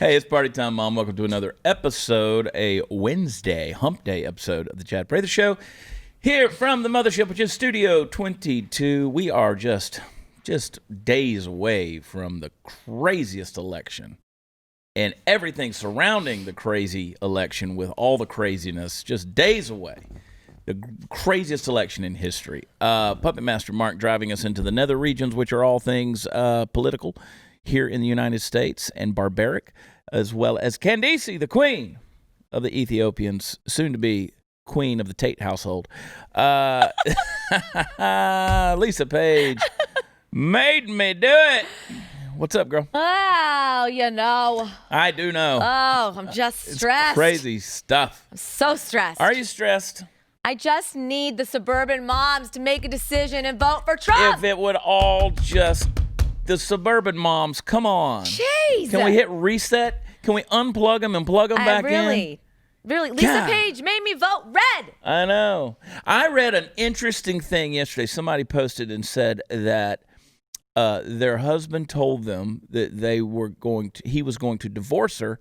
Hey, it's party time, Mom. Welcome to another episode, a Wednesday, hump day episode of the Chad Prather Show. Here from the mothership, which is Studio 22. We are just days away from the craziest election and everything surrounding the crazy election with all the craziness, just days away. The craziest election in history. Puppet Master Mark driving us into the nether regions, which are all things political here in the United States and barbaric, as well as Candace, the queen of the Ethiopians, soon to be queen of the Tate household. Lisa Page made me do it. What's up, girl? Oh, you know. I do know. Oh, I'm just stressed. It's crazy stuff. I'm so stressed. Are you stressed? I just need the suburban moms to make a decision and vote for Trump. If it would all just... The suburban moms, come on. Jeez. Can we hit reset? Can we unplug them and plug them back in? Really. Lisa Page made me vote red. I know. I read an interesting thing yesterday. Somebody posted and said that their husband told them that he was going to divorce her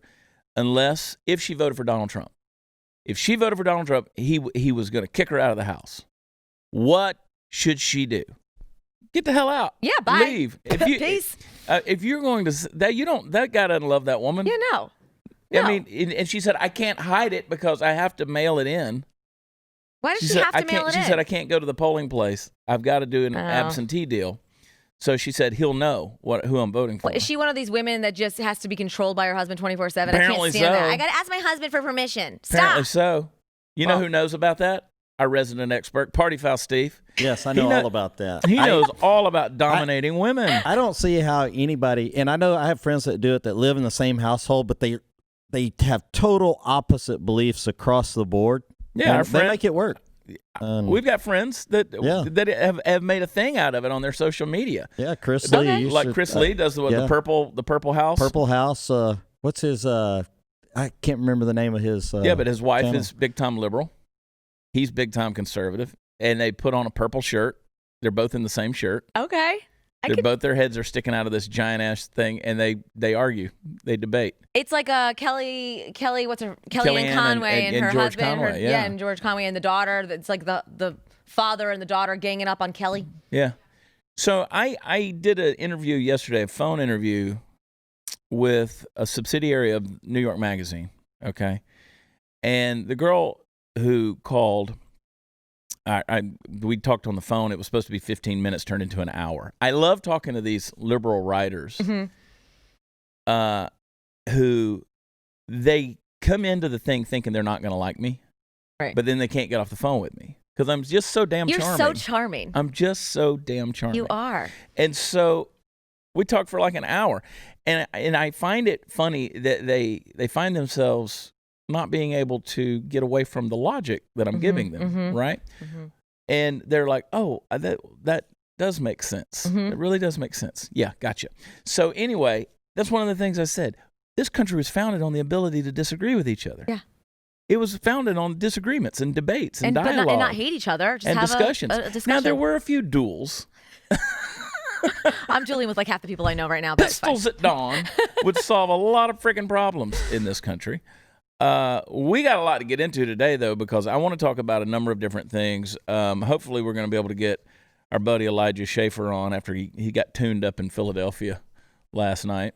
if she voted for Donald Trump. If she voted for Donald Trump, he was going to kick her out of the house. What should she do? Get the hell out. Yeah, bye. Leave. Peace. If you're going to that guy doesn't love that woman. You know. No. I mean, and she said, I can't hide it because I have to mail it in. Why does she have to mail it in? She said, I can't go to the polling place. I've got to do an absentee deal. So she said, he'll know who I'm voting for. Well, is she one of these women that just has to be controlled by her husband 24/7? Apparently I can't stand that. so. I got to ask my husband for permission. Stop. Apparently so. You know who knows about that? Our resident expert, Party Foul Steve. Yes, I know all about that. He knows all about dominating women. I don't see how anybody, and I know I have friends that do it that live in the same household, but they have total opposite beliefs across the board. Yeah, they make it work. We've got friends that have made a thing out of it on their social media. Yeah, Chris Lee. Like Chris Lee does the purple house. Purple house. What's his? I can't remember the name of his. But his wife channel. is big time liberal. He's big time conservative, and they put on a purple shirt. They're both in the same shirt. Okay. Both their heads are sticking out of this giant ass thing, and they argue, they debate. It's like Kellyanne Conway and her George husband, Conway, and George Conway and the daughter. It's like the father and the daughter ganging up on Kelly. Yeah. So I did an interview yesterday, a phone interview with a subsidiary of New York Magazine. Okay, and the girl who called. We talked on the phone. It was supposed to be 15 minutes, turned into an hour. I love talking to these liberal writers who they come into the thing thinking they're not going to like me, right? But then they can't get off the phone with me because I'm just so damn charming. You're so charming. I'm just so damn charming. You are. And so we talked for like an hour, and I find it funny that they find themselves not being able to get away from the logic that I'm giving them, right? Mm-hmm. And they're like, oh, that does make sense. It really does make sense. Yeah, gotcha. So anyway, that's one of the things I said. This country was founded on the ability to disagree with each other. Yeah. It was founded on disagreements and debates and dialogue. And not hate each other. Just and have discussions. A discussion. Now, there were a few duels. I'm dealing with like half the people I know right now. But Pistols at dawn would solve a lot of freaking problems in this country. We got a lot to get into today, though, because I want to talk about a number of different things. Hopefully, we're going to be able to get our buddy Elijah Schaffer on after he got tuned up in Philadelphia last night.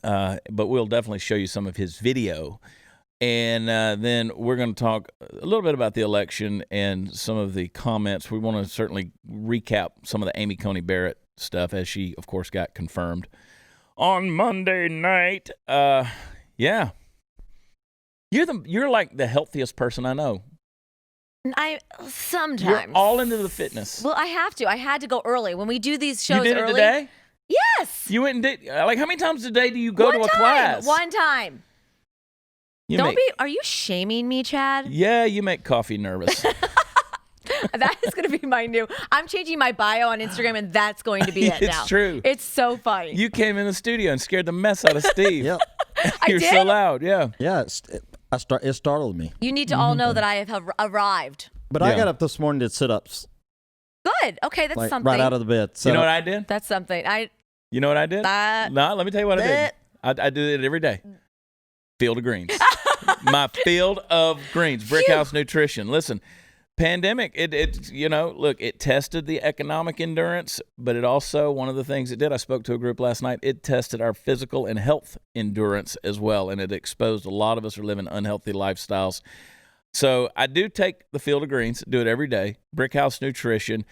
But we'll definitely show you some of his video. And then we're going to talk a little bit about the election and some of the comments. We want to certainly recap some of the Amy Coney Barrett stuff as she, of course, got confirmed on Monday night. Yeah. You're like the healthiest person I know. Sometimes. You're all into the fitness. Well, I have to. I had to go early. When we do these shows early. You did it today? Yes. You went and did, like, how many times a day do you go to a class? One time. Are you shaming me, Chad? Yeah, you make coffee nervous. That is going to be my new. I'm changing my bio on Instagram, and that's going to be it now. It's true. It's so funny. You came in the studio and scared the mess out of Steve. Yep. You're so loud. Yeah. Yeah. It startled me. You need to all know that I have arrived. But I got up this morning and did sit-ups. Good. Okay, that's something. Right out of the bed. You know what I did? That's something. You know what I did? No, let me tell you what I did. I do it every day. Field of Greens. My field of greens. Brickhouse Nutrition. Listen, pandemic, it tested the economic endurance, but it also, one of the things it did, I spoke to a group last night, it tested our physical and health endurance as well, and it exposed a lot of us are living unhealthy lifestyles. So I do take the field of greens, do it every day. Brickhouse Nutrition.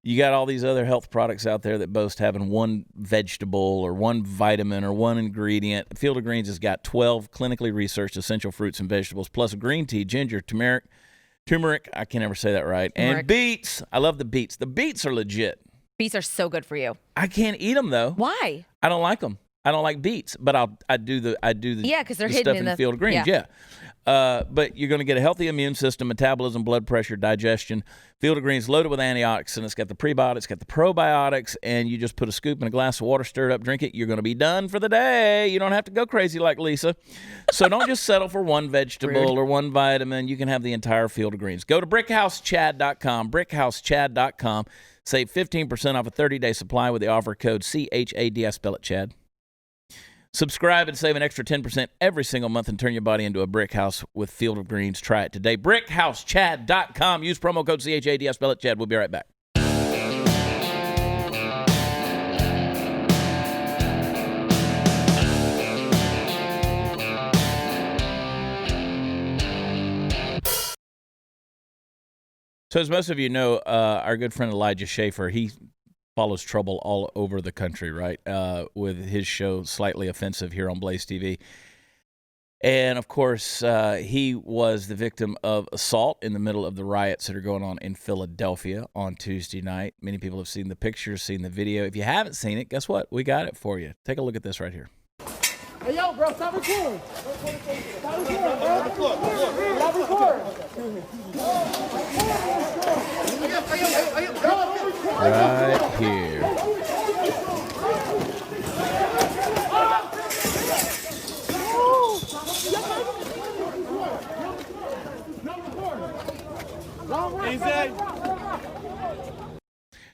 You got all these other health products out there that boast having one vegetable or one vitamin or one ingredient. Field of Greens has got 12 clinically researched essential fruits and vegetables, plus green tea, ginger, turmeric, I can't ever say that right, Turmeric. and beets. I love the beets. The beets are legit. Beets are so good for you. I can't eat them though. Why? I don't like them. I don't like beets, but I do the Yeah, because they're the hidden stuff in the field of greens. Yeah. But you're going to get a healthy immune system, metabolism, blood pressure, digestion. Field of Greens loaded with antioxidants. It's got the prebiotics, got the probiotics, and you just put a scoop in a glass of water, stir it up, drink it. You're going to be done for the day. You don't have to go crazy like Lisa. So don't just settle for one vegetable or one vitamin. You can have the entire Field of Greens. Go to brickhousechad.com, brickhousechad.com. Save 15% off a 30-day supply with the offer code CHAD. I spell it Chad. Subscribe and save an extra 10% every single month and turn your body into a brick house with Field of Greens. Try it today. BrickHouseChad.com. Use promo code CHAD. I spell it Chad. We'll be right back. So as most of you know, our good friend Elijah Schaffer, he follows trouble all over the country, right, with his show Slightly Offensive here on BlazeTV. And, of course, he was the victim of assault in the middle of the riots that are going on in Philadelphia on Tuesday night. Many people have seen the pictures, seen the video. If you haven't seen it, guess what? We got it for you. Take a look at this right here. Hey, yo, bro, stop recording. Stop recording, bro. Stop recording. Right here.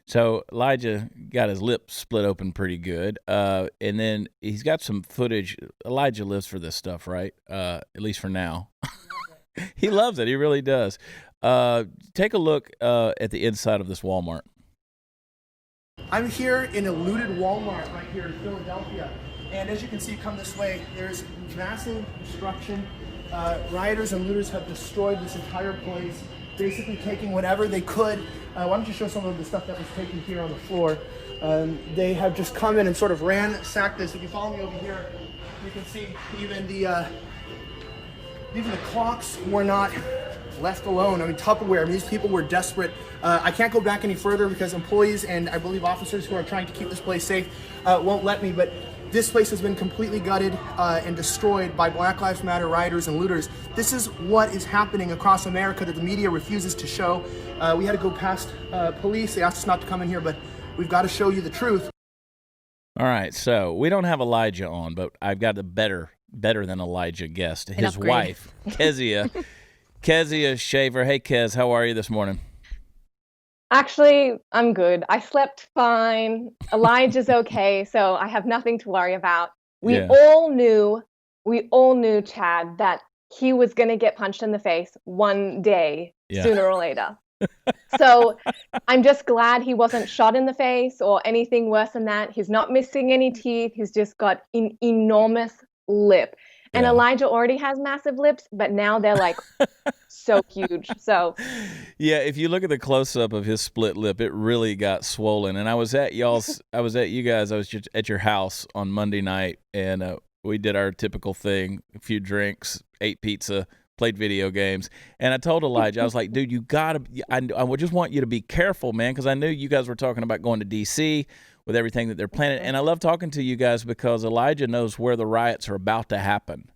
So Elijah got his lip split open pretty good, and then he's got some footage. Elijah lives for this stuff, right? At least for now. He loves it. He really does. Take a look at the inside of this Walmart. I'm here in a looted Walmart right here in Philadelphia. And as you can see, come this way, there's massive destruction. Rioters and looters have destroyed this entire place, basically taking whatever they could. Why don't you show some of the stuff that was taken here on the floor? They have just come in and sort of ransacked this. If you follow me over here, you can see even the clocks were not left alone. I mean, Tupperware, I mean, these people were desperate. I can't go back any further because employees and I believe officers who are trying to keep this place safe won't let me, but this place has been completely gutted and destroyed by Black Lives Matter rioters and looters. This is what is happening across America that the media refuses to show. We had to go past police. They asked us not to come in here, but we've got to show you the truth. All right, so we don't have Elijah on, but I've got a better than Elijah guest, his wife, Kezia Shaver. Hey, Kez, how are you this morning? Actually, I'm good. I slept fine. Elijah's okay, so I have nothing to worry about. We all knew, Chad, that he was going to get punched in the face one day, sooner or later. So I'm just glad he wasn't shot in the face or anything worse than that. He's not missing any teeth. He's just got an enormous lip. And Elijah already has massive lips, but now they're like so huge. So yeah, if you look at the close up of his split lip, it really got swollen. And I was at you guys. I was just at your house on Monday night, and we did our typical thing: a few drinks, ate pizza, played video games. And I told Elijah, I was like, dude, I would just want you to be careful, man, because I knew you guys were talking about going to D.C. with everything that they're planning. And I love talking to you guys because Elijah knows where the riots are about to happen.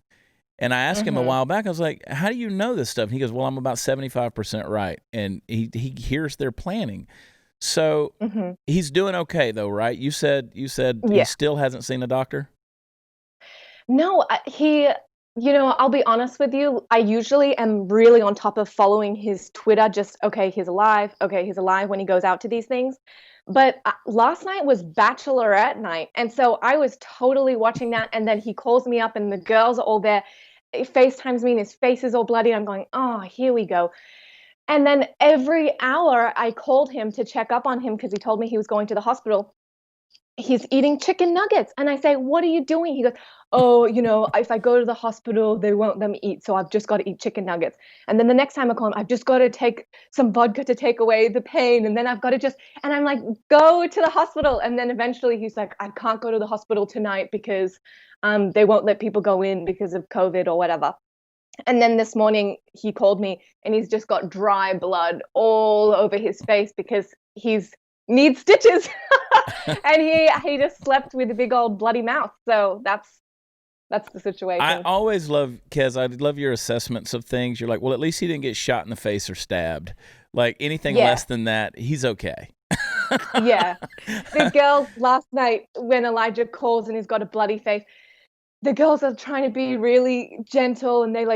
And I asked him a while back, I was like, how do you know this stuff? And he goes, well, I'm about 75% right. And he hears they're planning. So he's doing okay, though, right? You said he still hasn't seen a doctor? No, I'll be honest with you. I usually am really on top of following his Twitter, just, okay, he's alive. Okay, he's alive when he goes out to these things. But last night was Bachelorette night. And so I was totally watching that. And then he calls me up and the girls are all there. He FaceTimes me and his face is all bloody. I'm going, oh, here we go. And then every hour I called him to check up on him because he told me he was going to the hospital. He's eating chicken nuggets. And I say, what are you doing? He goes, oh, if I go to the hospital, they won't let me eat. So I've just got to eat chicken nuggets. And then the next time I call him, I've just got to take some vodka to take away the pain. And then I've got to and I'm like, go to the hospital. And then eventually he's like, I can't go to the hospital tonight because they won't let people go in because of COVID or whatever. And then this morning he called me and he's just got dry blood all over his face because needs stitches. And he just slept with a big old bloody mouth. So that's the situation. I always love, Kez, I love your assessments of things. You're like, well, at least he didn't get shot in the face or stabbed. Like anything less than that, he's okay. Yeah. The girls last night when Elijah calls and he's got a bloody face, the girls are trying to be really gentle and they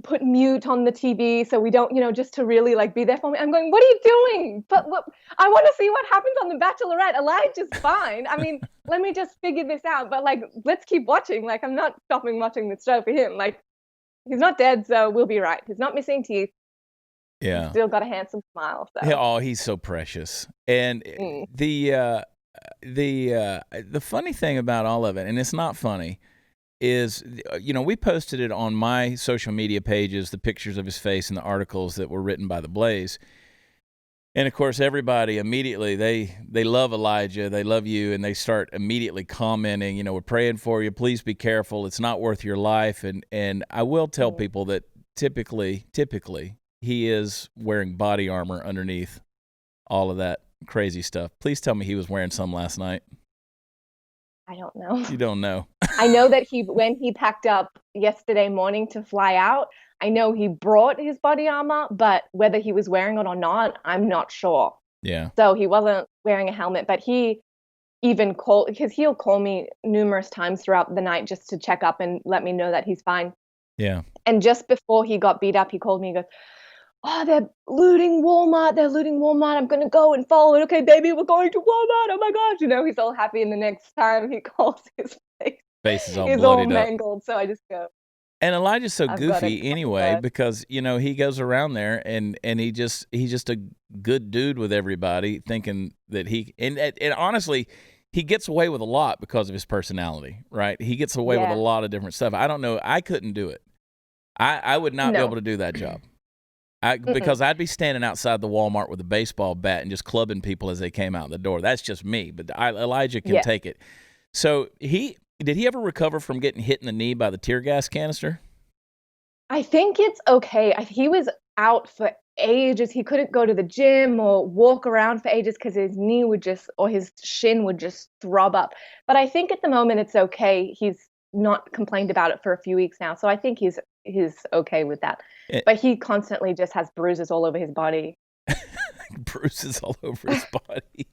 put mute on the TV so we don't, just to really be there for me. I'm going, what are you doing? But look, I want to see what happens on The Bachelorette. Elijah's fine. I mean, let me just figure this out. But let's keep watching. I'm not stopping watching this show for him. He's not dead, so we'll be right. He's not missing teeth. Yeah. He's still got a handsome smile. So. Yeah, oh, he's so precious. And the funny thing about all of it, and it's not funny, is, we posted it on my social media pages, the pictures of his face and the articles that were written by the Blaze. And of course, everybody immediately, they love Elijah, they love you, and they start immediately commenting, we're praying for you, please be careful, it's not worth your life. And I will tell people that typically, he is wearing body armor underneath all of that crazy stuff. Please tell me he was wearing some last night. I don't know. You don't know. I know that when he packed up yesterday morning to fly out, I know he brought his body armor, but whether he was wearing it or not, I'm not sure. Yeah. So he wasn't wearing a helmet, but he even called, because he'll call me numerous times throughout the night just to check up and let me know that he's fine. Yeah. And just before he got beat up, he called me and goes, oh, they're looting Walmart. I'm going to go and follow it. Okay, baby, we're going to Walmart. Oh my gosh. He's all happy. And the next time he calls, his face is all is bloodied all mangled. up. So I just go. And Elijah's so goofy anyway, because, he goes around there and he's just a good dude with everybody, thinking that and honestly, he gets away with a lot because of his personality, right? He gets away with a lot of different stuff. I don't know. I couldn't do it. I would not be able to do that job. Because I'd be standing outside the Walmart with a baseball bat and just clubbing people as they came out the door. That's just me. But Elijah can take it. So did he ever recover from getting hit in the knee by the tear gas canister? I think it's okay. He was out for ages. He couldn't go to the gym or walk around for ages because his knee or his shin would just throb up. But I think at the moment it's okay. He's not complained about it for a few weeks now. So I think he's okay with that. But he constantly just has bruises all over his body. Bruises all over his body.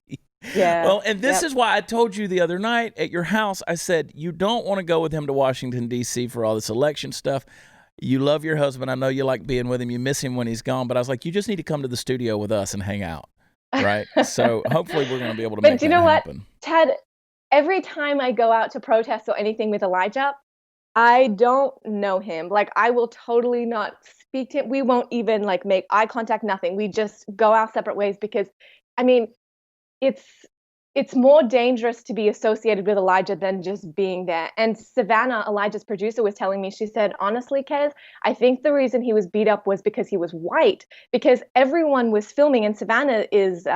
Yeah. Well, and this is why I told you the other night at your house, I said, you don't want to go with him to Washington, D.C. for all this election stuff. You love your husband. I know you like being with him. You miss him when he's gone. But I was like, you just need to come to the studio with us and hang out. Right? So hopefully we're going to be able to make that happen. But you know what, Ted? Every time I go out to protest or anything with Elijah, I don't know him. I will totally not speak to him. We won't even make eye contact, nothing. We just go our separate ways because, it's more dangerous to be associated with Elijah than just being there. And Savannah, Elijah's producer, was telling me, she said, honestly, Kez, I think the reason he was beat up was because he was white, because everyone was filming, and Savannah is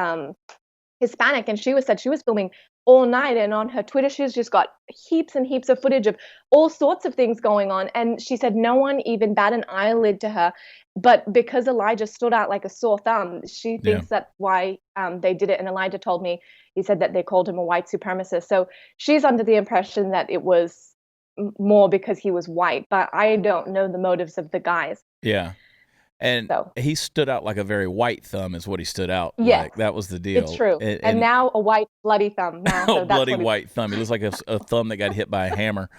Hispanic, and she said she was filming all night, and on her Twitter she's just got heaps and heaps of footage of all sorts of things going on, and she said no one even bat an eyelid to her, but because Elijah stood out like a sore thumb, she thinks that's why they did it. And Elijah told me, he said that they called him a white supremacist, so she's under the impression that it was more because he was white, but I don't know the motives of the guys. And he stood out like a very white thumb is what he stood out like. That was the deal. It's true. And now a white bloody thumb. Now, so bloody white thumb. He looks like a thumb that got hit by a hammer.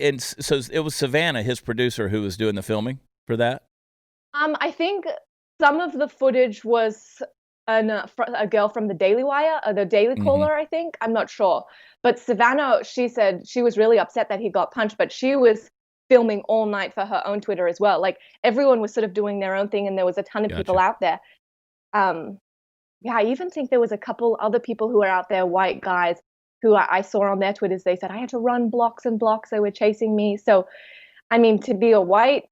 so it was Savannah, his producer, who was doing the filming for that? I think some of the footage was a girl from the Daily Wire, or the Daily Caller, I think. I'm not sure. But Savannah, she said she was really upset that he got punched, but she was filming all night for her own Twitter as well. Like, everyone was sort of doing their own thing, and there was a ton of people out there. Yeah, I even think there was a couple other people who were out there, white guys, who I saw on their Twitters. They said, I had to run blocks and blocks. They were chasing me. So, I mean, to be a white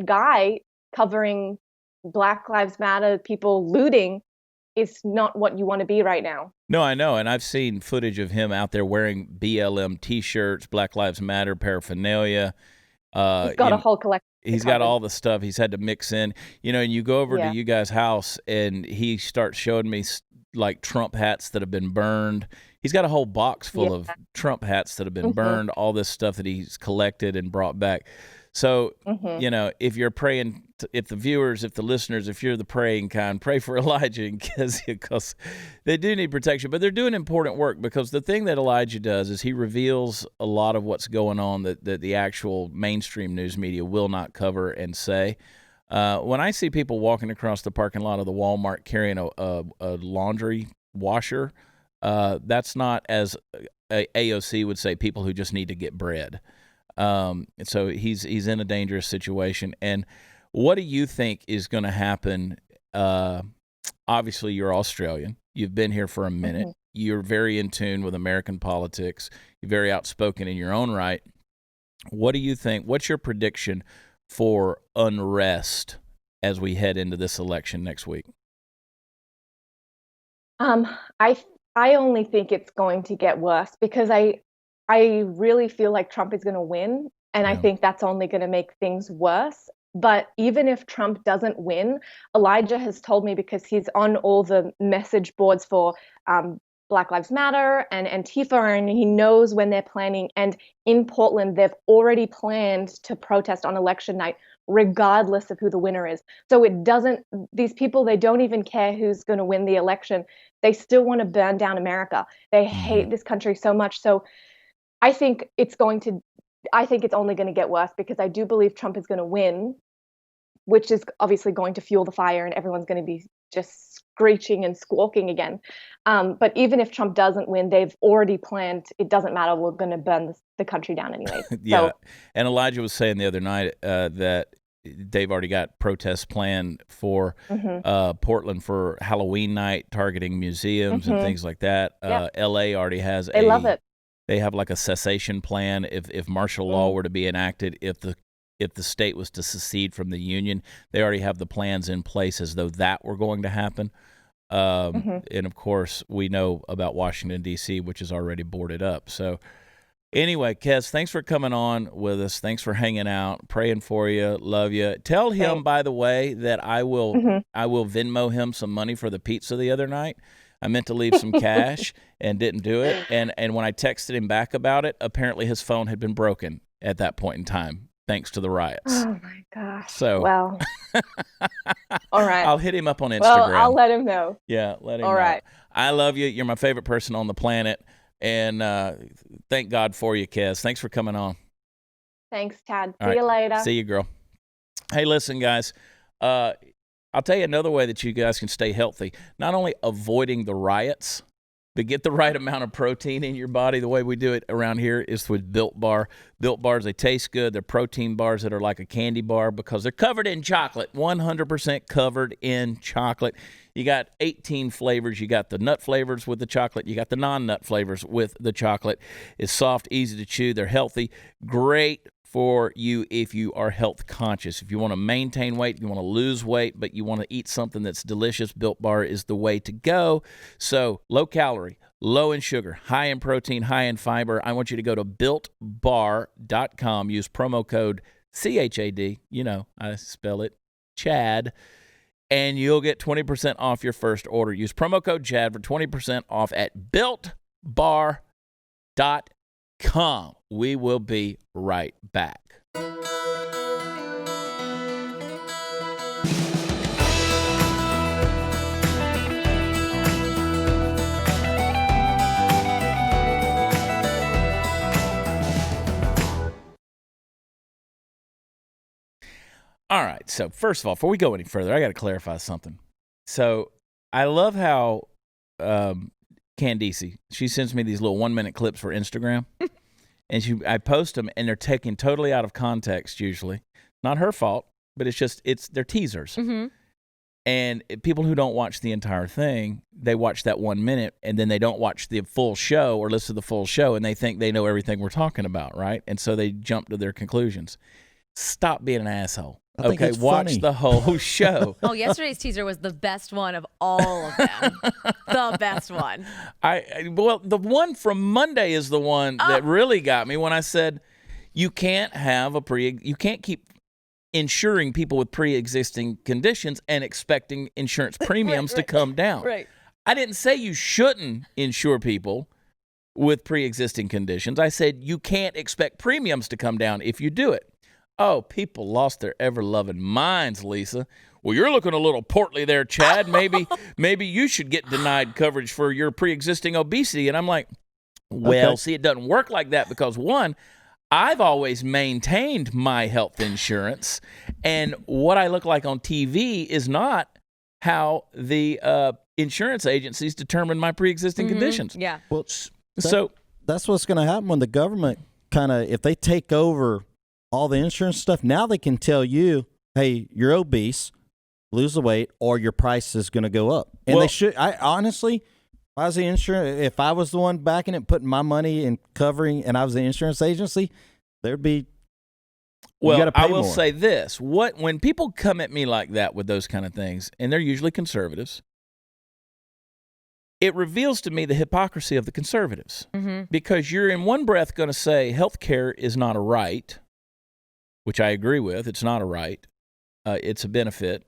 guy covering Black Lives Matter, people looting, is not what you want to be right now. No, I know. And I've seen footage of him out there wearing BLM T-shirts, Black Lives Matter paraphernalia. He's got a whole collection. He's got all the stuff he's had to mix in. And you go over to you guys' house, and he starts showing me, like, Trump hats that have been burned. He's got a whole box full of Trump hats that have been burned, all this stuff that he's collected and brought back. So, if you're praying, if the listeners, if you're the praying kind, pray for Elijah and Kezia, because they do need protection. But they're doing important work, because the thing that Elijah does is he reveals a lot of what's going on that the actual mainstream news media will not cover and say. When I see people walking across the parking lot of the Walmart carrying a laundry washer, that's not, as AOC would say, people who just need to get bread. So he's in a dangerous situation. And what do you think is going to happen? Obviously, you're Australian. You've been here for a minute. You're very in tune with American politics. You're very outspoken in your own right. What do you think? What's your prediction for unrest as we head into this election next week? I only think it's going to get worse, because I really feel like Trump is going to win, and I think that's only going to make things worse. But even if Trump doesn't win, Elijah has told me, because he's on all the message boards for Black Lives Matter and Antifa, and he knows when they're planning. And in Portland, they've already planned to protest on election night, regardless of who the winner is. So these people, they don't even care who's going to win the election. They still want to burn down America. They hate this country so much. So I think it's only going to get worse, because I do believe Trump is going to win, which is obviously going to fuel the fire, and everyone's going to be just screeching and squawking again. But even if Trump doesn't win, they've already planned, it doesn't matter, we're going to burn the country down anyway. Yeah. And Elijah was saying the other night that they've already got protests planned for Portland for Halloween night, targeting museums and things like that. LA already has They love it. They have like a cessation plan if martial law were to be enacted, if the state was to secede from the union. They already have the plans in place as though that were going to happen. And of course, we know about Washington, D.C., which is already boarded up. So anyway, Kez, thanks for coming on with us. Thanks for hanging out, praying for you, love you. Tell him, by the way, that I will Venmo him some money for the pizza the other night. I meant to leave some cash and didn't do it. And when I texted him back about it, apparently his phone had been broken at that point in time, thanks to the riots. Oh, my gosh. So, well, all right. I'll hit him up on Instagram. Well, I'll let him know. Yeah, let him know. All right. I love you. You're my favorite person on the planet. And thank God for you, Kez. Thanks for coming on. Thanks, Chad. See you later. See you, girl. Hey, listen, guys. I'll tell you another way that you guys can stay healthy. Not only avoiding the riots, but get the right amount of protein in your body. The way we do it around here is with Built Bar. Built Bars, they taste good. They're protein bars that are like a candy bar because they're covered in chocolate, 100% covered in chocolate. You got 18 flavors. You got the nut flavors with the chocolate. You got the non-nut flavors with the chocolate. It's soft, easy to chew. They're healthy. Great for you if you are health conscious. If you want to maintain weight, you want to lose weight, but you want to eat something that's delicious, Built Bar is the way to go. So low calorie, low in sugar, high in protein, high in fiber. I want you to go to BuiltBar.com. Use promo code CHAD. You know, I spell it Chad. And you'll get 20% off your first order. Use promo code Chad for 20% off at BuiltBar.com. We will be right back. All right. So first of all, before we go any further, I got to clarify something. So I love how Candice, she sends me these little 1-minute clips for Instagram, and I post them, and they're taken totally out of context. Usually, not her fault, but they're teasers. Mm-hmm. And people who don't watch the entire thing, they watch that 1 minute, and then they don't watch the full show or listen to the full show, and they think they know everything we're talking about, right? And so they jump to their conclusions. Stop being an asshole. Okay, watch funny. the whole show. Oh, yesterday's teaser was the best one of all of them. The best one. Well, the one from Monday is the one that really got me when I said you can't keep insuring people with pre-existing conditions and expecting insurance premiums to come down. Right. I didn't say you shouldn't insure people with pre-existing conditions. I said you can't expect premiums to come down if you do it. Oh, people lost their ever-loving minds, Lisa. Well, you're looking a little portly there, Chad. Maybe you should get denied coverage for your pre-existing obesity. And I'm like, well, see, it doesn't work like that because, one, I've always maintained my health insurance, and what I look like on TV is not how the insurance agencies determine my pre-existing conditions. Yeah. Well, So that's what's going to happen when the government if they take over all the insurance stuff. Now they can tell you, hey, you're obese, lose the weight, or your price is going to go up. And they should. I honestly, if I was the one backing it, putting my money and covering, and I was the insurance agency, there'd be. Well, I will say this: when people come at me like that with those kind of things, and they're usually conservatives, it reveals to me the hypocrisy of the conservatives. Mm-hmm. Because you're in one breath going to say health care is not a right, which I agree with. It's not a right. It's a benefit.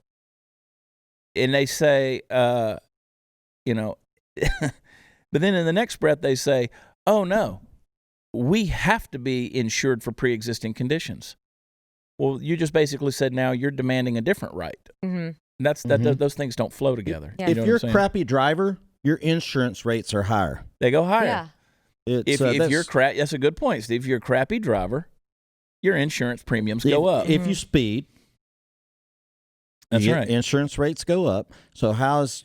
And they say, but then in the next breath they say, oh, no, we have to be insured for pre-existing conditions. Well, you just basically said now you're demanding a different right. Mm-hmm. Those things don't flow together. Yeah. If you're a crappy driver, your insurance rates are higher. They go higher. Yeah. If you're that's a good point, Steve. If you're a crappy driver, your insurance premiums go up. If you speed, that's right. Insurance rates go up. So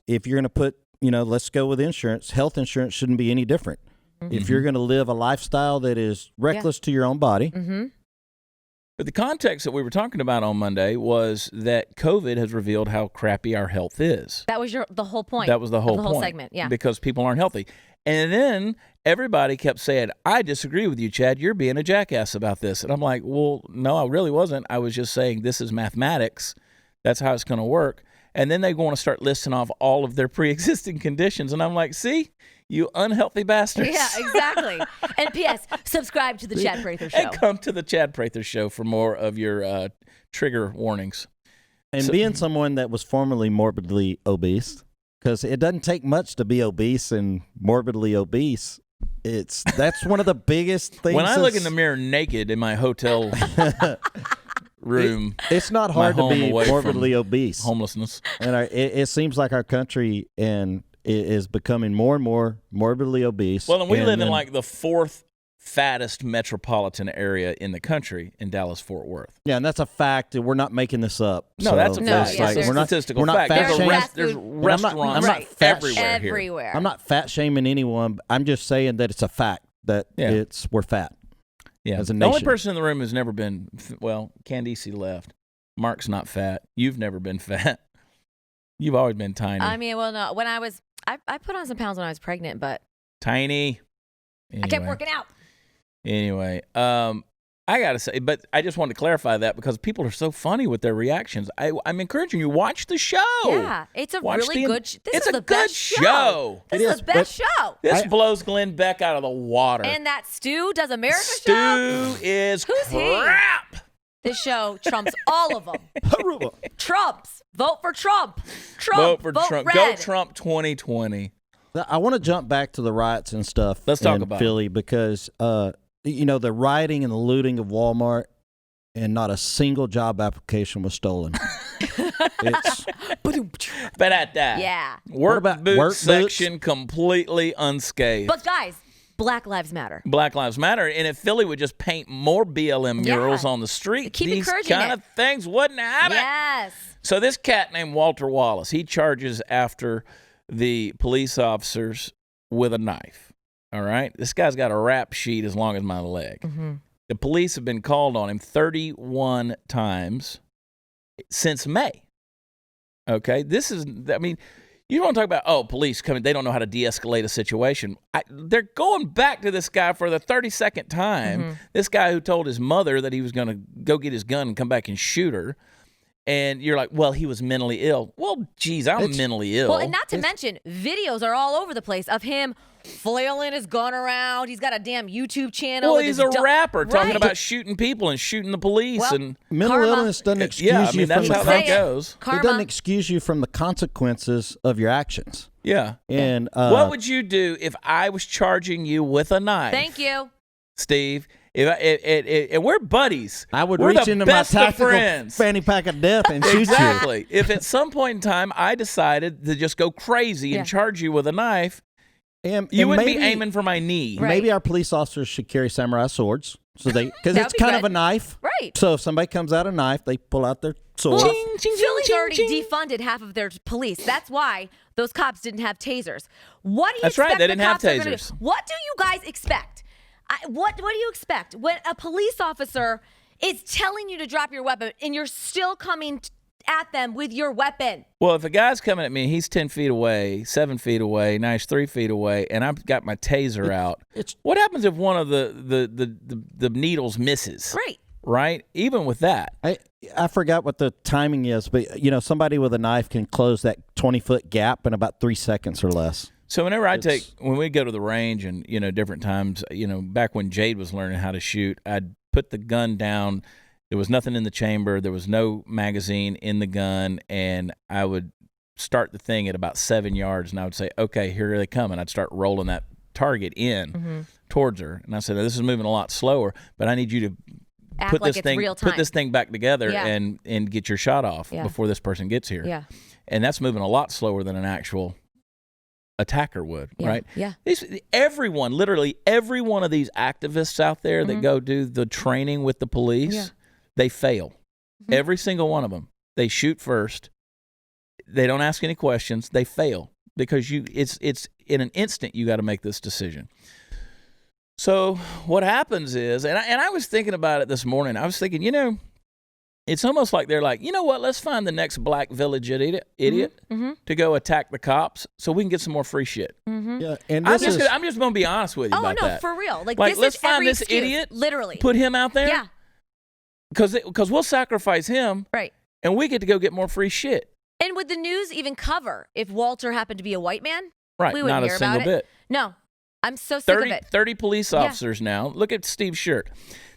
if you're going to put, let's go with insurance, health insurance shouldn't be any different. Mm-hmm. If you're going to live a lifestyle that is reckless to your own body. Mm-hmm. But the context that we were talking about on Monday was that COVID has revealed how crappy our health is. That was the whole point. That was the whole point. Segment, yeah. Because people aren't healthy. And then everybody kept saying, I disagree with you, Chad. You're being a jackass about this. And I'm like, well, no, I really wasn't. I was just saying this is mathematics. That's how it's going to work. And then they want to start listing off all of their pre-existing conditions. And I'm like, see, you unhealthy bastards. Yeah, exactly. And P.S., subscribe to the Chad Prather Show. And come to the Chad Prather Show for more of your trigger warnings. And being someone that was formerly morbidly obese, because it doesn't take much to be obese and morbidly obese. That's one of the biggest things. When I look in the mirror naked in my hotel room, it's not hard to be morbidly obese. Homelessness. And it seems like our country is becoming more and more morbidly obese. Well, and we live in like the fourth fattest metropolitan area in the country in Dallas-Fort Worth. Yeah, and that's a fact. We're not making this up. No, that's a fact. We're not statistical fact. There's restaurants everywhere. I'm not fat shaming anyone. I'm just saying that it's a fact that we're fat. Yeah, as a the nation. only person in the room who's never been, Candice left. Mark's not fat. You've never been fat. You've always been tiny. I mean, well, no. When I put on some pounds when I was pregnant, but tiny. Anyway. I kept working out. Anyway, I gotta say, but I just wanted to clarify that because people are so funny with their reactions. I'm encouraging you, watch the show. Yeah, it's a really good. It's a good show. This is the best show. This blows Glenn Beck out of the water. And that Stu does America Stu show. is Who's crap. He? This show trumps all of them. Trumps. Vote for Trump. Vote for Trump. Red. Go Trump 2020. I want to jump back to the riots and stuff. Let's talk about Philly because the rioting and the looting of Walmart, and not a single job application was stolen. But at that, yeah, work boot section completely unscathed. But guys, Black Lives Matter. Black Lives Matter. And if Philly would just paint more BLM murals on the street, Keep these encouraging kind of things wouldn't happen. Yes. So this cat named Walter Wallace, he charges after the police officers with a knife. All right? This guy's got a rap sheet as long as my leg. Mm-hmm. The police have been called on him 31 times since May. Okay? This is, I mean, you don't want to talk about, police coming, they don't know how to de-escalate a situation. They're going back to this guy for the 32nd time. Mm-hmm. This guy who told his mother that he was going to go get his gun and come back and shoot her. And you're like, well, he was mentally ill. Well, geez, I'm mentally ill. Well, and not to mention, videos are all over the place of him flailing his gun around. He's got a damn YouTube channel. Well, he's a rapper talking Right. about shooting people and shooting the police. Well, and mental Karma. illness doesn't excuse yeah, I mean, you that's from how the that Say it. goes. Karma. It doesn't excuse you from the consequences of your actions. Yeah. And What would you do if I was charging you with a knife? Thank you. Steve. And we're buddies. I would We're reach the into my best of tactical friends. fanny pack of death and shoot Exactly. If at some point in time I decided to just go crazy and charge you with a knife, you. you wouldn't maybe, be aiming for my knee. Right. Maybe our police officers should carry samurai swords, so because That it's would be kind of good. a knife. Right. So if somebody comes out a knife, they pull out their sword. Well, Ching, ching, Philly's ching, already ching. defunded half of their police. That's why those cops didn't have tasers. What do you That's right, expect they the didn't have cops are gonna tasers. do? What do you guys expect? What do you expect when a police officer is telling you to drop your weapon and you're still coming at them with your weapon? Well, if a guy's coming at me, he's 10 feet away, 7 feet away, now he's 3 feet away, and I've got my taser out. What happens if one of the needles misses? Right. Right? Even with that. I forgot what the timing is, but somebody with a knife can close that 20-foot gap in about 3 seconds or less. So whenever when we go to the range and, different times, back when Jade was learning how to shoot, I'd put the gun down. There was nothing in the chamber. There was no magazine in the gun. And I would start the thing at about 7 yards, and I would say, okay, here they come. And I'd start rolling that target in towards her. And I said, this is moving a lot slower, but I need you to Act put like this it's thing real time. put this thing back together Yeah. and get your shot off Yeah. before this person gets here. Yeah. And that's moving a lot slower than an actual attacker would, Yeah. right? Yeah. Literally every one of these activists out there that go do the training with the police, they fail. Every single one of them. They shoot first. They don't ask any questions. They fail because it's in an instant you got to make this decision. So what happens is, and I was thinking about it this morning. I was thinking, it's almost like they're like, you know what? Let's find the next black village idiot to go attack the cops so we can get some more free shit. Yeah, and I'm this just going to be honest with you Oh, about no, that. for real. Like Like, this let's is find every this excuse, idiot, literally. Put him out there. Yeah. Because we'll sacrifice him, Right. and we get to go get more free shit. And would the news even cover if Walter happened to be a white man? Right, We wouldn't not a hear single about it. bit. No. I'm so sick of it. 30 police officers now. Look at Steve's shirt.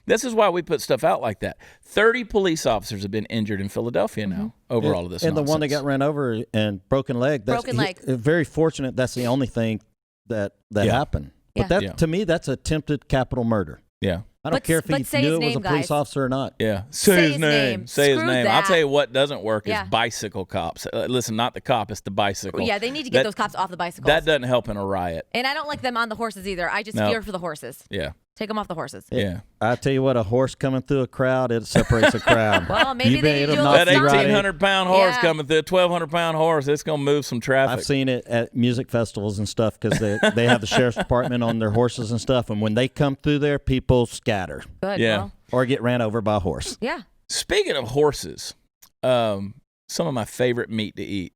This is why we put stuff out like that. 30 police officers have been injured in Philadelphia now over all of this and the one that nonsense. got ran over and broken leg. Broken leg. Very fortunate. That's the only thing that happened. But Yeah. that to me, that's attempted capital murder. Yeah. I don't But- care if but he say knew his it was a name, police guys. officer or not. Yeah. Say his name. Say his Screw name. I'll that. tell you what doesn't work Yeah. is bicycle cops. Listen, not the cop, it's the bicycle. Yeah, they need to get That- those cops off the bicycles. That doesn't help in a riot. And I don't like them on the horses either. I just No. fear for the horses. Yeah. Take them off the horses. Yeah. I tell you what, a horse coming through a crowd, it separates a crowd. Well, maybe You they bet need to it'll do a knock That little you right in. 1,800-pound horse Yeah. coming through, a 1,200-pound horse, it's going to move some traffic. I've seen it at music festivals and stuff because they have the sheriff's department on their horses and stuff. And when they come through there, people scatter Good. Yeah. Well, or get ran over by a horse. yeah. Speaking of horses, some of my favorite meat to eat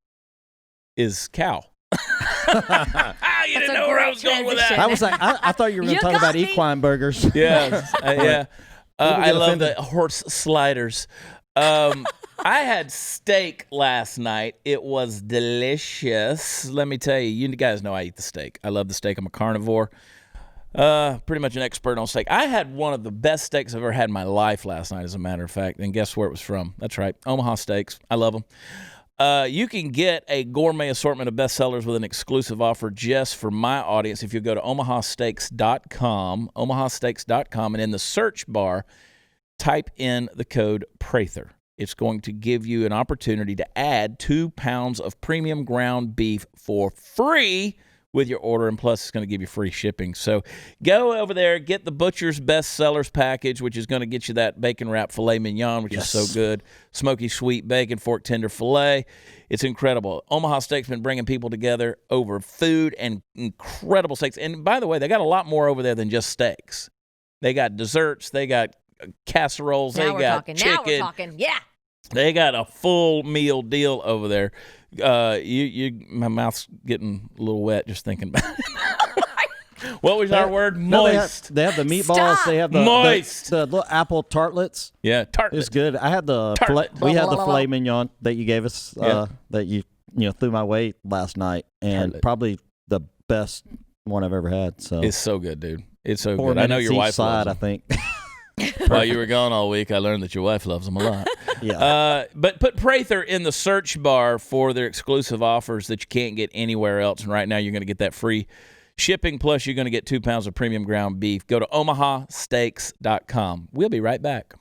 is cow. You didn't a know where I great was going with transition. that. I was like, I thought you were going You to talk got about me. equine burgers. Yeah, yeah. People I get love offended. the horse sliders. I had steak last night. It was delicious. Let me tell you, you guys know I eat the steak. I love the steak. I'm a carnivore. Pretty much an expert on steak. I had one of the best steaks I've ever had in my life last night, as a matter of fact. And guess where it was from? That's right, Omaha Steaks. I love them. You can get a gourmet assortment of bestsellers with an exclusive offer just for my audience if you go to omahasteaks.com, omahasteaks.com, and in the search bar, type in the code Prather. It's going to give you an opportunity to add 2 pounds of premium ground beef for free with your order, and plus it's going to give you free shipping. So go over there, get the Butcher's Best Sellers package, which is going to get you that bacon wrap filet mignon, which is so good. Smoky sweet bacon, fork tender filet. It's incredible. Omaha Steak's been bringing people together over food and incredible steaks. And by the way, they got a lot more over there than just steaks. They got desserts. They got casseroles. Now they we're got talking. chicken. Now we're talking. Yeah. They got a full meal deal over there. My mouth's getting a little wet just thinking about it. What was our word? Moist. No, they have the meatballs. Stop. They have the Moist. the little apple tartlets. Yeah, tartlets. It's good. I had the Tartlet. we had the filet mignon that you gave us. Yeah. That you threw my way last night, and Tartlet. probably the best one I've ever had. So It's so good, dude. It's so 4 good. I know minutes your each wife side, loves I think. While you were gone all week, I learned that your wife loves them a lot. Yeah. But put Prather in the search bar for their exclusive offers that you can't get anywhere else. And right now you're going to get that free shipping, plus you're going to get 2 pounds of premium ground beef. Go to omahasteaks.com. We'll be right back.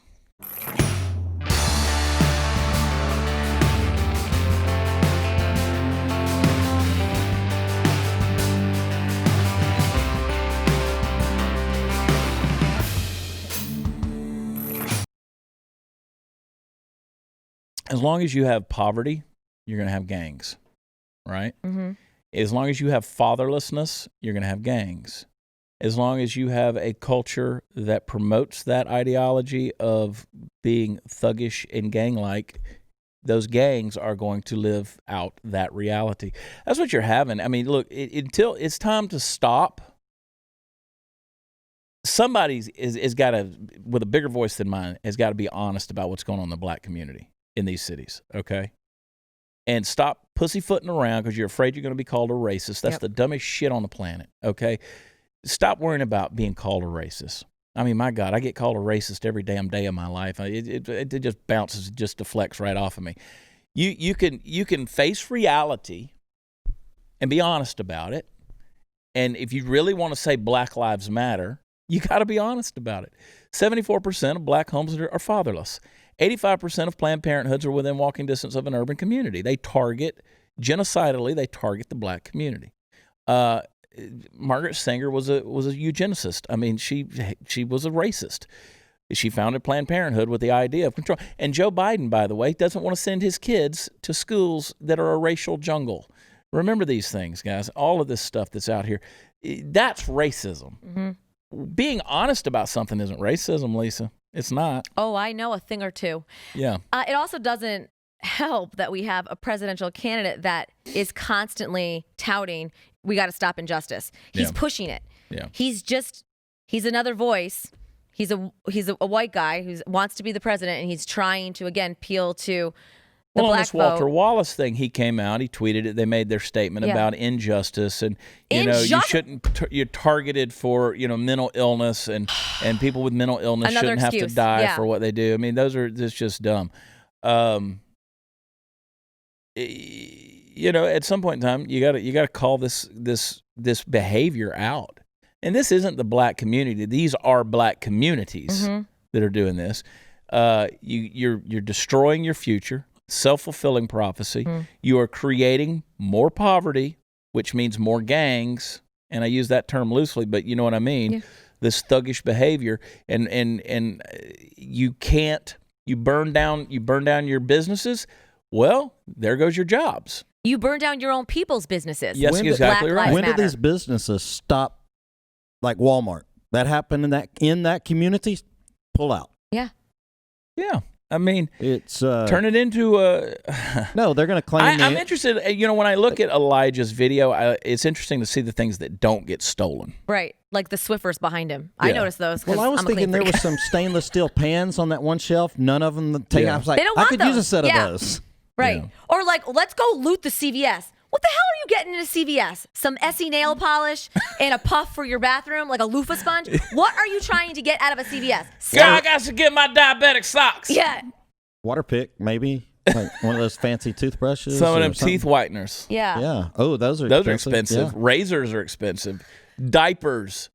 As long as you have poverty, you're going to have gangs, right? Mm-hmm. As long as you have fatherlessness, you're going to have gangs. As long as you have a culture that promotes that ideology of being thuggish and gang-like, those gangs are going to live out that reality. That's what you're having. I mean, look, until it's time to stop. Somebody is got to, with a bigger voice than mine, has got to be honest about what's going on in the black community in these cities, okay? And stop pussyfooting around because you're afraid you're going to be called a racist. That's the dumbest shit on the planet, okay? Stop worrying about being called a racist. I mean, my God, I get called a racist every damn day of my life. It just bounces, it just deflects right off of me. You can face reality and be honest about it. And if you really want to say Black Lives Matter, you got to be honest about it. 74% of black homes are fatherless. 85% of Planned Parenthoods are within walking distance of an urban community. They target, genocidally, they target the black community. Margaret Sanger was a eugenicist. I mean, she was a racist. She founded Planned Parenthood with the idea of control. And Joe Biden, by the way, doesn't want to send his kids to schools that are a racial jungle. Remember these things, guys. All of this stuff that's out here, that's racism. Mm-hmm. Being honest about something isn't racism, Lisa. It's not. Oh, I know a thing or two. Yeah. It also doesn't help that we have a presidential candidate that is constantly touting, we got to stop injustice. He's pushing it. Yeah. He's another voice. He's a white guy who wants to be the president, and he's trying to, again, appeal to the on black this Walter vote. Wallace thing, he came out, he tweeted it, they made their statement about injustice, and you shouldn't, you're targeted for, mental illness, and people with mental illness Another shouldn't excuse. have to die for what they do. I mean, that's just dumb. At some point in time, you got to call this behavior out. And this isn't the black community. These are black communities that are doing this. You're destroying your future. Self-fulfilling prophecy. You are creating more poverty, which means more gangs, and I use that term loosely, but you know what I mean. This thuggish behavior, and you burn down your businesses. Well, there goes your jobs. You burn down your own people's businesses. Yes, exactly right. When did these businesses stop? Like Walmart, that happened in that community. Pull out. Yeah. I mean, it's turn it into a. No, they're going to claim. I'm interested. When I look at Elijah's video, it's interesting to see the things that don't get stolen. Right, like the Swiffers behind him. I noticed those. Well, I was thinking there was some stainless steel pans on that one shelf. None of them taken. I was like, I could use a set of those. Right, Yeah. or like, let's go loot the CVS. What the hell are you getting into CVS? Some Essie nail polish and a puff for your bathroom, like a loofah sponge? What are you trying to get out of a CVS? I got to get my diabetic socks. Yeah. Water pick, maybe. Like one of those fancy toothbrushes. Some of them teeth whiteners. Yeah. Yeah. Oh, those are expensive. Yeah. Razors are expensive. Diapers,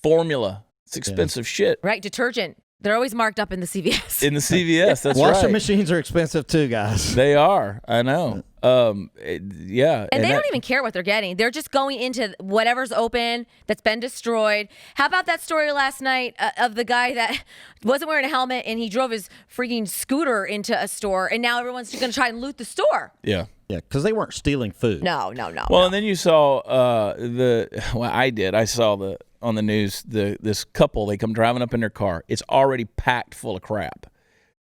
formula. It's expensive shit. Right. Detergent. They're always marked up in the CVS. In the CVS, that's Washing right. machines are expensive too, guys. They are. I know. Yeah. And they don't even care what they're getting. They're just going into whatever's open that's been destroyed. How about that story last night of the guy that wasn't wearing a helmet and he drove his freaking scooter into a store, and now everyone's going to try and loot the store? Yeah. Yeah, because they weren't stealing food. No. Well, and then you saw I saw on the news this couple, they come driving up in their car. It's already packed full of crap.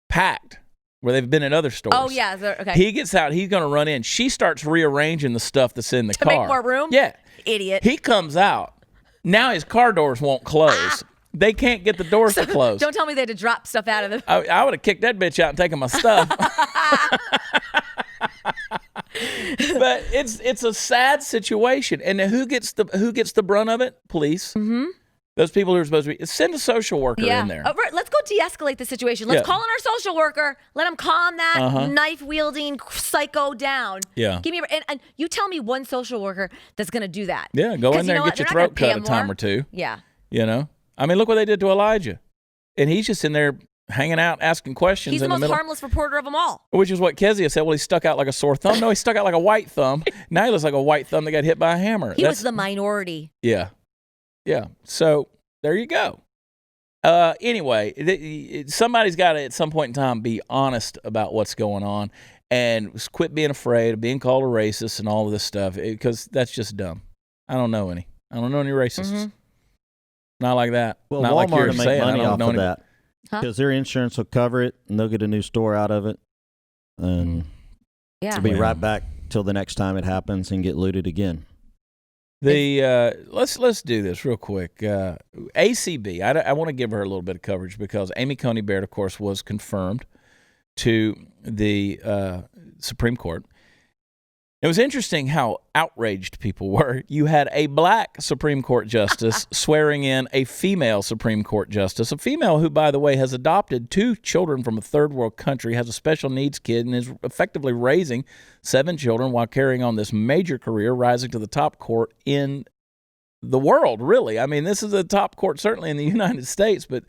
Packed. Where they've been at other stores. Oh, yeah. Okay. He gets out. He's going to run in. She starts rearranging the stuff that's in the car. To make more room? Yeah. Idiot. He comes out. Now his car doors won't close. They can't get the doors to close. Don't tell me they had to drop stuff out of the... I would have kicked that bitch out and taken my stuff. But it's a sad situation. And who gets the brunt of it? Police. Mm-hmm. Those people who are supposed to be, send a social worker in there. Right, let's go de-escalate the situation. Let's call in our social worker. Let him calm that knife-wielding psycho down. Yeah. Give me and you tell me one social worker that's going to do that. Yeah, go in there and get your throat cut a time or two. Yeah. You know? I mean, look what they did to Elijah. And he's just in there hanging out, asking questions. He's in the most middle. harmless reporter of them all. Which is what Kezia said. Well, he stuck out like a sore thumb. No, he stuck out like a white thumb. Now he looks like a white thumb that got hit by a hammer. He was the minority. Yeah. Yeah. So... there you go. Anyway, somebody's got to, at some point in time, be honest about what's going on and quit being afraid of being called a racist and all of this stuff, because that's just dumb. I don't know any racists. Mm-hmm. Not like that. Well, Not Walmart like you're to make saying. I money don't off know of any. that because their insurance will cover it, and they'll get a new store out of it, and Yeah. they'll be right back till the next time it happens and get looted again. Let's do this real quick. ACB, I want to give her a little bit of coverage because Amy Coney Barrett, of course, was confirmed to the Supreme Court. It was interesting how outraged people were. You had a black Supreme Court justice swearing in a female Supreme Court justice, a female who, by the way, has adopted 2 children from a third world country, has a special needs kid, and is effectively raising 7 children while carrying on this major career, rising to the top court in the world, really. I mean, this is a top court certainly in the United States, but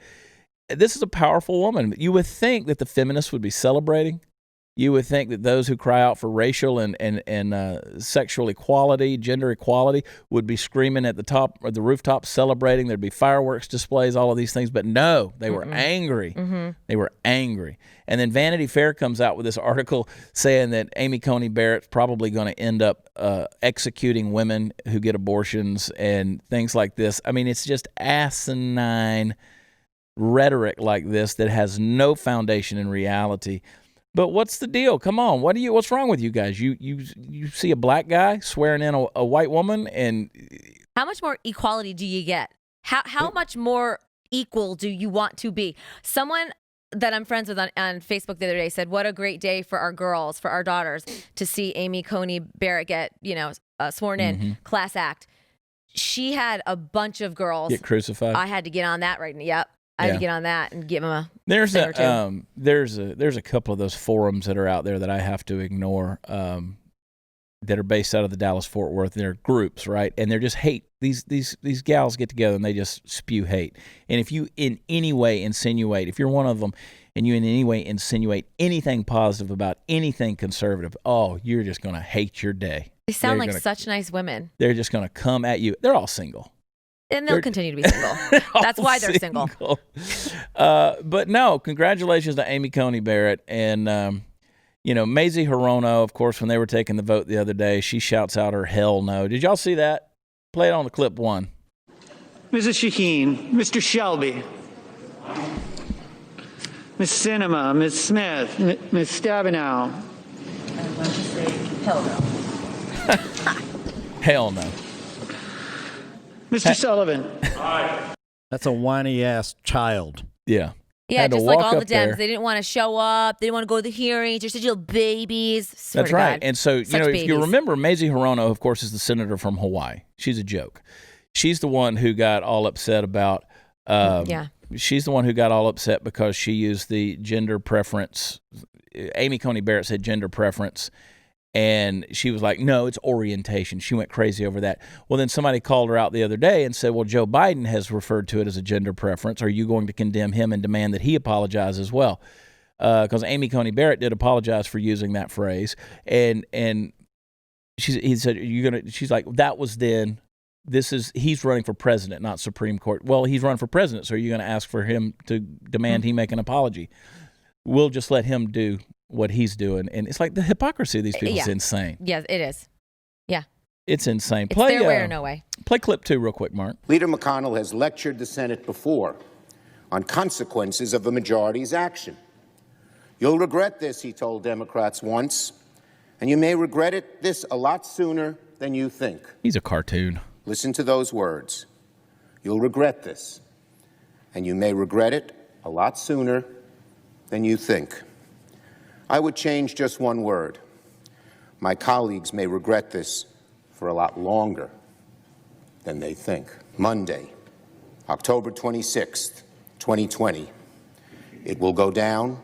this is a powerful woman. You would think that the feminists would be celebrating. You would think that those who cry out for racial and sexual equality, gender equality, would be screaming at the top or the rooftop, celebrating. There'd be fireworks displays, all of these things. But no, they were angry. Mm-hmm. They were angry. And then Vanity Fair comes out with this article saying that Amy Coney Barrett's probably going to end up executing women who get abortions and things like this. I mean, it's just asinine rhetoric like this that has no foundation in reality. But what's the deal? Come on, what's wrong with you guys? You see a black guy swearing in a white woman, and how much more equality do you get? How much more equal do you want to be? Someone that I'm friends with on Facebook the other day said, "What a great day for our girls, for our daughters, to see Amy Coney Barrett get sworn in, class act." She had a bunch of girls get crucified. I had to get on that right now. Yep. I had to get on that and give him a there's a couple of those forums that are out there that I have to ignore that are based out of the Dallas-Fort Worth. They're groups, right? And they're just hate. These gals get together and they just spew hate. And if you in any way insinuate, if you're one of them and you in any way insinuate anything positive about anything conservative, oh, you're just going to hate your day. They sound like such nice women. They're just going to come at you. They're all single. And they'll continue to be single. That's why they're single. But no, congratulations to Amy Coney Barrett. And, Mazie Hirono, of course, when they were taking the vote the other day, she shouts out her hell no. Did y'all see that? Play it on the clip 1. Mrs. Shaheen, Mr. Shelby, Ms. Sinema, Ms. Smith, Ms. Stabenow. And let's say hell no. Hell no. Mr. Sullivan. That's a whiny ass child. Yeah. Yeah, just like all the Dems. They didn't want to show up. They didn't want to go to the hearings. They're such little babies. That's right. God. And so, Such if you remember, Mazie Hirono, of course, is the senator from Hawaii. She's a joke. She's the one who got all upset about she's the one who got all upset because she used the gender preference. Amy Coney Barrett said gender preference And she was like, no, it's orientation. She went crazy over that. Well, then somebody called her out the other day and said, well, Joe Biden has referred to it as a gender preference. Are you going to condemn him and demand that he apologize as well? Because Amy Coney Barrett did apologize for using that phrase. And he said, she's like, that was then. He's running for president, not Supreme Court. Well, he's running for president, so are you going to ask for him to demand he make an apology? We'll just let him do what he's doing. And it's like the hypocrisy of these people is insane. Yes, it is. Yeah. It's insane. It's their way or no way. Play clip 2 real quick, Mark. Leader McConnell has lectured the Senate before on consequences of a majority's action. You'll regret this, he told Democrats once, and you may regret this a lot sooner than you think. He's a cartoon. Listen to those words. You'll regret this, and you may regret it a lot sooner than you think. I would change just one word. My colleagues may regret this for a lot longer than they think. Monday, October 26th, 2020. It will go down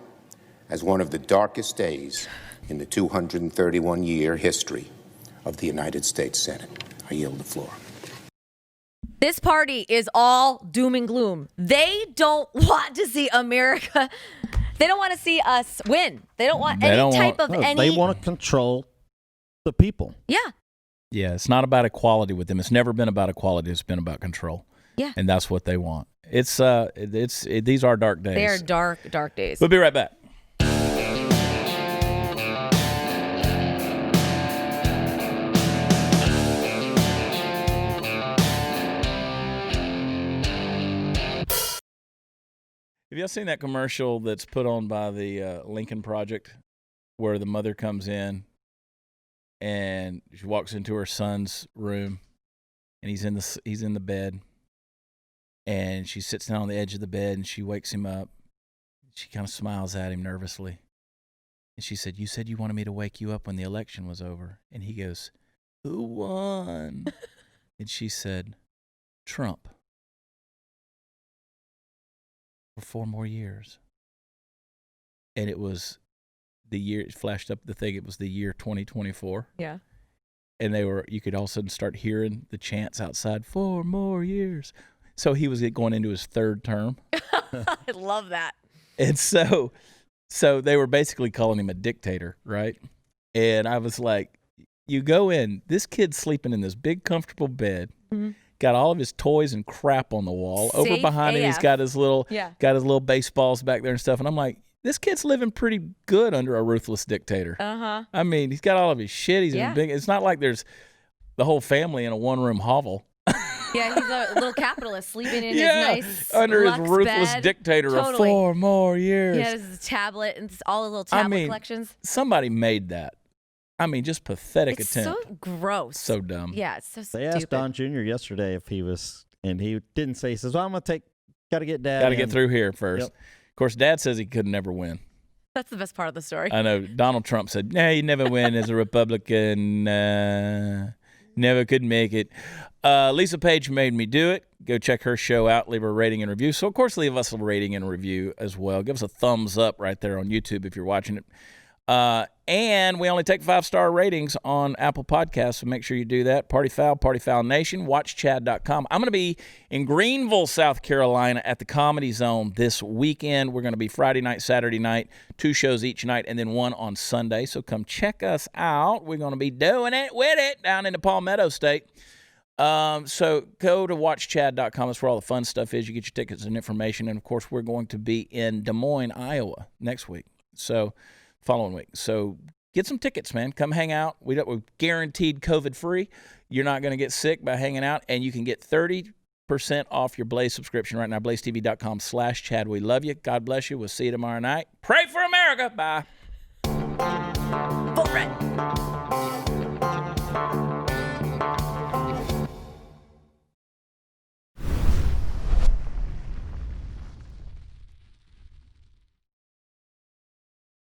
as one of the darkest days in the 231-year history of the United States Senate. I yield the floor. This party is all doom and gloom. They don't want to see America. They don't want to see us win. They don't want any type of any. They want to control the people. Yeah. Yeah, it's not about equality with them. It's never been about equality. It's been about control. Yeah. And that's what they want. These are dark days. They are dark, dark days. We'll be right back. Have y'all seen that commercial that's put on by the Lincoln Project where the mother comes in and she walks into her son's room and he's in the bed and she sits down on the edge of the bed and she wakes him up. She kind of smiles at him nervously. And she said, "You said you wanted me to wake you up when the election was over." And he goes, "Who won?" And she said, "Trump. For 4 more years." And it was the year, it flashed up the thing, it was the year 2024. Yeah. And you could all of a sudden start hearing the chants outside, 4 more years. So he was going into his 3rd term. I love that. And so they were basically calling him a dictator, right? And I was like, you go in, this kid's sleeping in this big comfortable bed. Mm-hmm. Got all of his toys and crap on the wall. Safe Over behind him, he's got his little baseballs back there and stuff. And I'm like, this kid's living pretty good under a ruthless dictator. Uh-huh. I mean, he's got all of his shit. He's in big. It's not like there's the whole family in a 1-room hovel. Yeah, he's a little capitalist sleeping in his nice under his Lux ruthless bed. dictator of 4 more years. He has his tablet and all his little tablet collections. Somebody made that. I mean, just pathetic It's attempt. so gross. So dumb. Yeah, it's so stupid. They asked Don Jr. yesterday if he was, and he didn't say. He says, "Well, I'm gonna got to get Dad. Got to get through here first." Yep. Of course, Dad says he could never win. That's the best part of the story. I know. Donald Trump said, "Nah, you never win as a Republican. Never could make it." Lisa Page made me do it. Go check her show out. Leave her a rating and review. So, of course, leave us a rating and review as well. Give us a thumbs up right there on YouTube if you're watching it. And we only take 5-star ratings on Apple Podcasts, so make sure you do that. Party Foul Nation, watchchad.com. I'm going to be in Greenville, South Carolina at the Comedy Zone this weekend. We're going to be Friday night, Saturday night, 2 shows each night, and then 1 on Sunday. So come check us out. We're going to be doing it with it down in the Palmetto State. So go to watchchad.com. That's where all the fun stuff is. You get your tickets and information. And, of course, we're going to be in Des Moines, Iowa next week. So following week. So get some tickets, man. Come hang out. We're guaranteed COVID-free. You're not going to get sick by hanging out, and you can get 30% off your Blaze subscription right now, blazetv.com/Chad. We love you. God bless you. We'll see you tomorrow night. Pray for America. Bye.